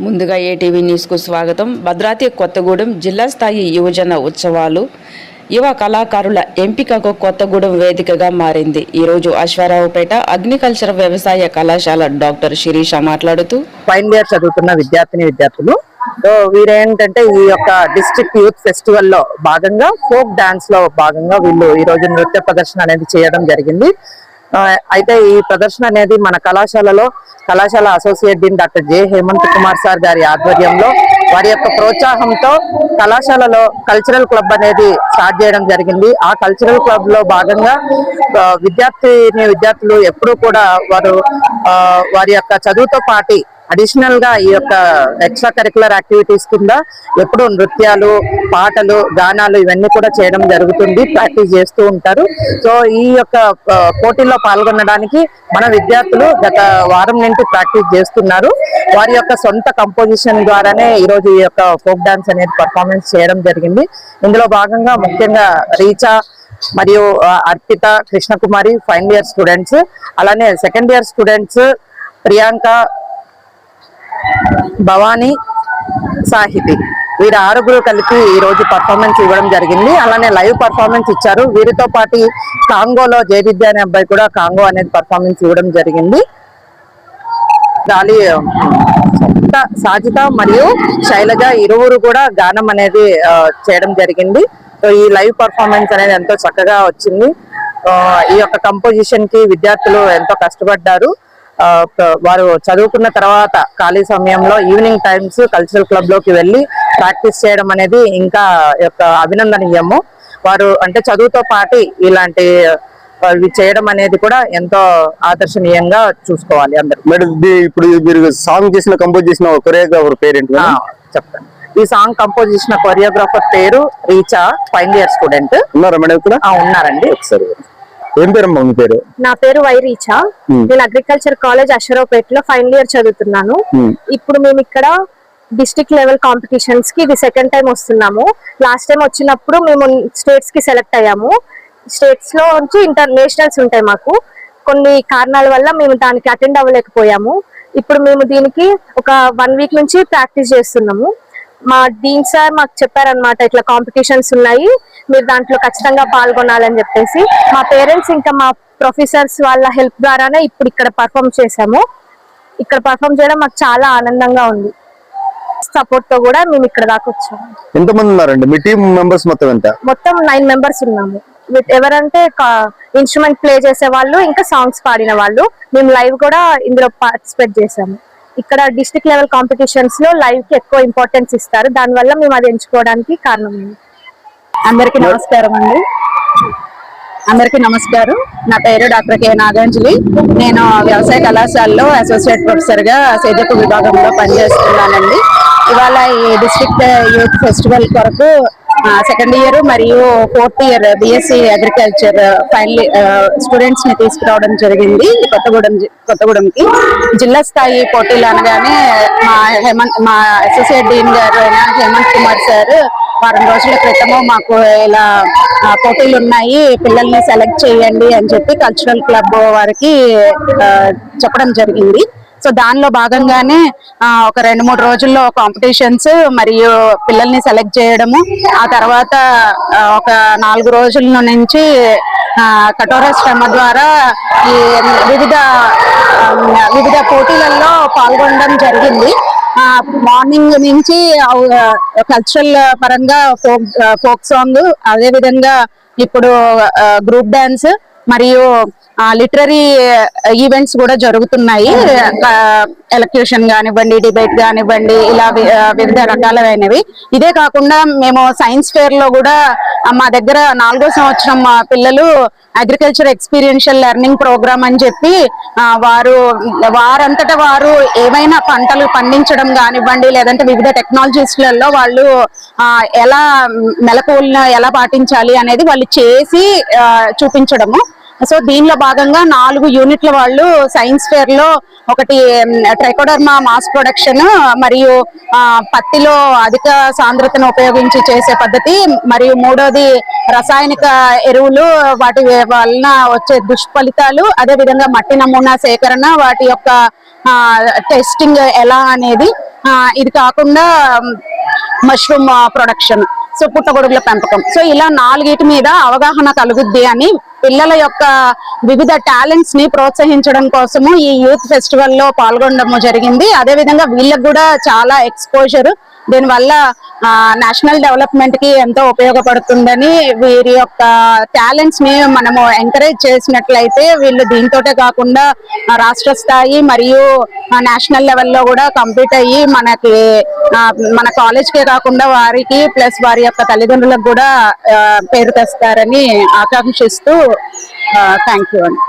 ముందుగా ఏటీవీ న్యూస్కు స్వాగతం. భద్రాద్రి కొత్తగూడెం జిల్లా స్థాయి యువజన ఉత్సవాలు యువ కళాకారుల ఎంపికకు కొత్తగూడెం వేదికగా మారింది. ఈరోజు అశ్వారావుపేట అగ్రికల్చర్ వ్యవసాయ కళాశాల డాక్టర్ శిరీష మాట్లాడుతూ, ఫైనల్ ఇయర్ చదువుతున్న విద్యార్థులు వీరేంటంటే ఈ యొక్క డిస్ట్రిక్ట్ యూత్ ఫెస్టివల్ లో భాగంగా ఫోక్ డాన్స్ లో భాగంగా వీళ్ళు ఈ రోజు నృత్య ప్రదర్శన అనేది చేయడం జరిగింది. అయితే ఈ ప్రదర్శన అనేది మన కళాశాల associate dean doctor J Hemanth Kumar sir గారి ఆధ్వర్యంలో వారి యొక్క ప్రోత్సాహంతో కళాశాలలో కల్చరల్ క్లబ్ అనేది స్టార్ట్ చేయడం జరిగింది. ఆ కల్చరల్ క్లబ్ లో భాగంగా విద్యార్థులు ఎప్పుడూ కూడా వారి యొక్క చదువుతో పాటు అడిషనల్ గా ఈ యొక్క ఎక్స్ట్రా కరికులర్ యాక్టివిటీస్ కింద ఎప్పుడు నృత్యాలు, పాటలు, గానాలు ఇవన్నీ కూడా చేయడం జరుగుతుంది, ప్రాక్టీస్ చేస్తూ ఉంటారు. సో ఈ యొక్క పోటీల్లో పాల్గొనడానికి మన విద్యార్థులు గత వారం నుండి ప్రాక్టీస్ చేస్తున్నారు. వారి యొక్క సొంత కంపోజిషన్ ద్వారానే ఈ రోజు ఈ యొక్క ఫోక్ డాన్స్ అనేది పర్ఫార్మెన్స్ చేయడం జరిగింది. ఇందులో భాగంగా ముఖ్యంగా రీచా మరియు Arpita, Krishnakumari final year students, అలానే second year students Priyanka, Bhavani, Sahiti వీరు 6 కలిపి ఈ రోజు పర్ఫార్మెన్స్ ఇవ్వడం జరిగింది. అలానే లైవ్ పర్ఫార్మెన్స్ ఇచ్చారు. వీరితో పాటు కాంగోలో జయవిద్య అనే అబ్బాయి కూడా కాంగో అనేది పర్ఫార్మెన్స్ ఇవ్వడం జరిగింది. సాజిత మరియు శైలజ ఇరువురు కూడా గానం అనేది చేయడం జరిగింది. సో ఈ లైవ్ పర్ఫార్మెన్స్ అనేది ఎంతో చక్కగా వచ్చింది. ఈ యొక్క కంపోజిషన్ కి విద్యార్థులు ఎంతో కష్టపడ్డారు. వారు చదువుకున్న తర్వాత ఖాళీ సమయంలో ఈవినింగ్ టైమ్స్ కల్చరల్ క్లబ్ లోకి వెళ్ళి ప్రాక్టీస్ చేయడం అనేది ఇంకా అభినందనీయము. వారు అంటే చదువుతో పాటు ఇలాంటి చేయడం అనేది కూడా ఎంతో ఆదర్శనీయంగా చూసుకోవాలి అందరూ. మేడం, ఇప్పుడు మీరు సాంగ్ చేసిన కంపోజ్ చేసిన కొరియోగ్రాఫర్ పేరేంటి చెప్తాను. ఈ సాంగ్ కంపోజ్ చేసిన కొరియోగ్రాఫర్ పేరు రీచా, ఫైనల్ ఇయర్ స్టూడెంట్. ఉన్నారా మేడం ఇక్కడ? ఉన్నారండి. ఒకసారి ఏం పేరమ్మా మీ పేరు? నా పేరు వై రీచా. నేను అగ్రికల్చర్ కాలేజ్ అశ్వరావుపేటలో ఫైనల్ ఇయర్ చదువుతున్నాను. ఇప్పుడు మేము ఇక్కడ డిస్ట్రిక్ట్ లెవెల్ కాంపిటీషన్స్ కి ఇది సెకండ్ టైం వస్తున్నాము. లాస్ట్ టైం వచ్చినప్పుడు మేము స్టేట్స్ కి సెలెక్ట్ అయ్యాము. స్టేట్స్ లో నుంచి ఇంటర్నేషనల్స్ ఉంటాయి. మాకు కొన్ని కారణాల వల్ల మేము దానికి అటెండ్ అవ్వలేకపోయాము. ఇప్పుడు మేము దీనికి ఒక 1 వీక్ నుంచి ప్రాక్టీస్ చేస్తున్నాము. మా డీన్ సార్ మాకు చెప్పారనమాట, ఇట్లా కాంపిటీషన్స్ ఉన్నాయి, మీరు దాంట్లో ఖచ్చితంగా పాల్గొనాలని చెప్పేసి. మా పేరెంట్స్ ఇంకా మా ప్రొఫెసర్స్ వాళ్ళ హెల్ప్ ద్వారానే ఇప్పుడు ఇక్కడ పర్ఫామ్ చేసాము. ఇక్కడ పర్ఫామ్ చేయడం మాకు చాలా ఆనందంగా ఉంది. సపోర్ట్ తో కూడా మేము ఇక్కడ దాకా వచ్చాము. ఎంతమంది ఉన్నారండి మీ టీం మెంబర్స్? మొత్తం 9 మెంబర్స్ ఉన్నాము. ఎవరంటే ఇన్స్ట్రుమెంట్ ప్లే చేసే వాళ్ళు, ఇంకా సాంగ్స్ పాడిన వాళ్ళు. మేము లైవ్ కూడా ఇందులో పార్టిసిపేట్ చేసాము. ఇక్కడ డిస్ట్రిక్ట్ లెవెల్ కాంపిటీషన్స్ లో లైవ్ కి ఎక్కువ ఇంపార్టెన్స్ ఇస్తారు. దానివల్ల మేము అది ఎంచుకోవడానికి కారణం. అందరికీ నమస్కారం అండి. అందరికీ నమస్కారం. నా పేరు డాక్టర్ కె నాగాంజలి. నేను వ్యవసాయ కళాశాలలో అసోసియేట్ ప్రొఫెసర్ గా సేద్యపు విభాగంలో పనిచేస్తున్నానండి. ఇవాళ ఈ డిస్ట్రిక్ట్ యూత్ ఫెస్టివల్ కొరకు సెకండ్ ఇయర్ మరియు 4th year BSc agriculture final students ని తీసుకురావడం జరిగింది కొత్తగూడెంకి. జిల్లా స్థాయి పోటీలు అనగానే మా అసోసియేట్ డీన్ గారు హేమంత్ కుమార్ సార్ వారం రోజుల క్రితము మాకు ఇలా పోటీలు ఉన్నాయి, పిల్లల్ని సెలెక్ట్ చేయండి అని చెప్పి కల్చరల్ క్లబ్ వారికి చెప్పడం జరిగింది. సో దానిలో భాగంగానే ఒక 2-3 రోజుల్లో కాంపిటీషన్స్ మరియు పిల్లల్ని సెలెక్ట్ చేయడము, ఆ తర్వాత ఒక 4 రోజుల నుంచి కఠోర శ్రమ ద్వారా ఈ వివిధ పోటీలలో పాల్గొనడం జరిగింది. మార్నింగ్ నుంచి కల్చరల్ పరంగా ఫోక్ సాంగ్, అదే విధంగా ఇప్పుడు గ్రూప్ డాన్స్ మరియు లిటరరీ ఈవెంట్స్ కూడా జరుగుతున్నాయి. ఎలక్యూషన్ కానివ్వండి, డిబేట్ కానివ్వండి, ఇలా వివిధ రకాలైనవి. ఇదే కాకుండా మేము సైన్స్ ఫేర్ లో కూడా మా దగ్గర 4వ సంవత్సరం పిల్లలు అగ్రికల్చర్ ఎక్స్పీరియన్షియల్ లెర్నింగ్ ప్రోగ్రామ్ అని చెప్పి వారంతటా వారు ఏమైనా పంటలు పండించడం కానివ్వండి, లేదంటే వివిధ టెక్నాలజీస్లలో వాళ్ళు ఎలా మెలకువలను ఎలా పాటించాలి అనేది వాళ్ళు చేసి చూపించడము. సో దీనిలో భాగంగా 4 యూనిట్ల వాళ్ళు సైన్స్ ఫేర్ లో ఒకటి ట్రైకోడర్మా మాస్ ప్రొడక్షన్ మరియు పత్తిలో అధిక సాంద్రతను ఉపయోగించి చేసే పద్ధతి, మరియు మూడోది రసాయనిక ఎరువులు వాటి వలన వచ్చే దుష్ఫలితాలు, అదే విధంగా మట్టి నమూనా సేకరణ, వాటి యొక్క టెస్టింగ్ ఎలా అనేది, ఇది కాకుండా మష్రూమ్ ప్రొడక్షన్, సో పుట్టగొడుగుల పెంపకం. సో ఇలా 4 మీద అవగాహన కలుగుద్ది అని పిల్లల యొక్క వివిధ టాలెంట్స్ ని ప్రోత్సహించడం కోసము ఈ యూత్ ఫెస్టివల్ లో పాల్గొనడం జరిగింది. అదే విధంగా వీళ్ళకి కూడా చాలా ఎక్స్పోజర్, దీనివల్ల నేషనల్ డెవలప్మెంట్ కి ఎంతో ఉపయోగపడుతుందని, వీరి యొక్క టాలెంట్స్ ని మనము ఎంకరేజ్ చేసినట్లయితే వీళ్ళు దీంతోటే కాకుండా రాష్ట్ర స్థాయి మరియు నేషనల్ లెవెల్లో కూడా కంప్లీట్ అయ్యి మనకి మన కాలేజ్ కే కాకుండా వారికి ప్లస్ వారి యొక్క తల్లిదండ్రులకు కూడా పేరు తెస్తారని ఆకాంక్షిస్తూ థ్యాంక్ యూ అండి.